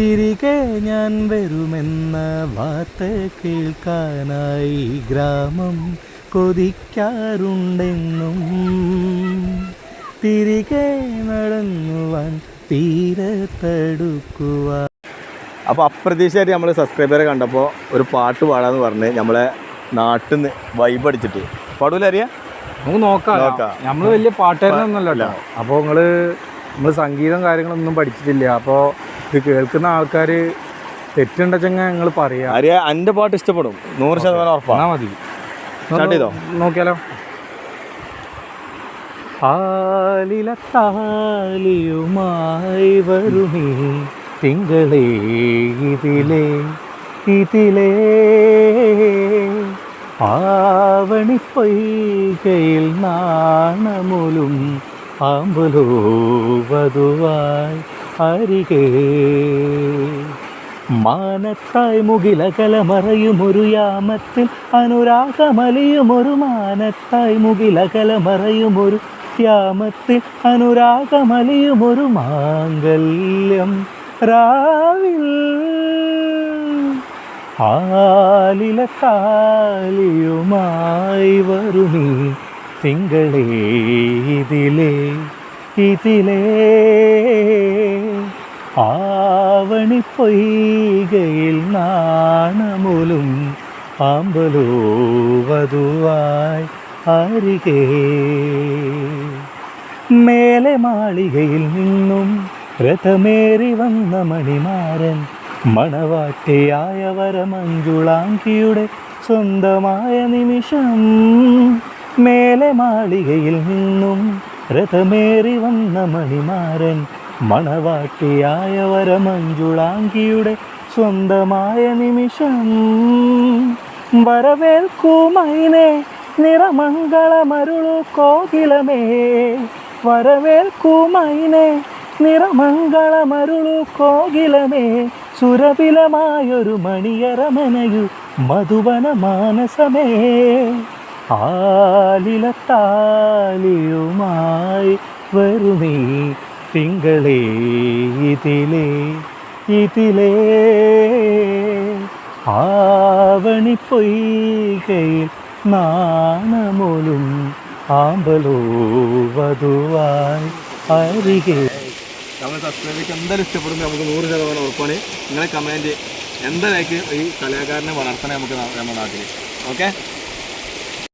തിരികെ ഞാൻ വരുമെന്ന വാർത്ത കേൾക്കാനായി ഗ്രാമം കൊതിക്കാറുണ്ടെന്നും തിരികെ നടന്നുവാൻ തീരത്തടുക്കുവാൻ. അപ്പോൾ അപ്രതീക്ഷിതമായിട്ട് നമ്മൾ സബ്സ്ക്രൈബറെ കണ്ടപ്പോൾ ഒരു പാട്ട് പാടാന്ന് പറഞ്ഞ് നമ്മളെ നാട്ടിൽ നിന്ന് വൈബ് അടിച്ചിട്ട് പാടൂല അറിയാം. നമുക്ക് നോക്കാം. നമ്മൾ വലിയ പാട്ടുകാരനൊന്നുമല്ല. അപ്പോൾ നമ്മൾ സംഗീതം കാര്യങ്ങളൊന്നും പഠിച്ചിട്ടില്ല. അപ്പോൾ ഇത് കേൾക്കുന്ന ആൾക്കാർ തെറ്റുണ്ടെച്ചെങ്കിൽ ഞങ്ങൾ പറയാം. അറിയാ എൻ്റെ പാട്ട് ഇഷ്ടപ്പെടും 100% ഉറപ്പാണ്. മതി, സ്റ്റാർട്ട് ചെയ്തോ, നോക്കിയാലോ. ആലിലത്താലിയുമായി വരുമേ തിങ്കളേ ഇതിലേ ആവണിപ്പൊയ്കയിൽ നാണമുലും ആമ്പലോ വധുവായി അരികെ മാനത്തായി മുകിലകലമറയുമൊരു യാമത്തിൽ അനുരാഗമലിയുമൊരു മാനത്തായി മുകിലകലമറയുമൊരു യാമത്തിൽ അനുരാഗമലിയുമൊരു മാംഗല്യം രാവിൽ ആലിലത്താലിയുമായി വരുമീ തിങ്കളേ ഇതിലേ ആവണിപ്പൊയ്കയിൽ നാണമുലും ആമ്പലോ വധുവായി അരികെ മേലെ മാളികയിൽ നിന്നും രഥമേറി വന്ന മണിമാരൻ മണവാട്ടിയായ വരമഞ്ജുളാങ്കിയുടെ സ്വന്തമായ നിമിഷം. മേലെ മാളികയിൽ നിന്നും രഥമേറി വന്ന മണിമാരൻ മണവാട്ടിയായ വരമഞ്ജുളാങ്കിയുടെ സ്വന്തമായ നിമിഷം. വരവേൽക്കുമൈനെ നിറമംഗളമരുളു കോകിലമേ, വരവേൽക്കുമൈനെ നിറമംഗളമരുളു കോകിലമേ, സുരഭിലമായൊരു മണിയറമനയു മധുവന മാനസമേ. ആലിലത്താലിയുമായി വരുമേ തിങ്കളേ ഇതിലേ ആവണിപ്പൊയ്കയിൽ നാണമൊലും ആമ്പലോ വധുവായി അരികെ. നമ്മൾ സബ്സ്ക്രൈബർക്ക് എന്തായാലും ഇഷ്ടപ്പെടുന്നത് നമുക്ക് 100% ഉറപ്പാണ്. നിങ്ങളെ കമൻറ്റ് എന്തായാലും ഈ കലാകാരനെ വളർത്തണേ നമുക്ക് നമ്മുടെ നാട്ടിൽ. ഓക്കെ.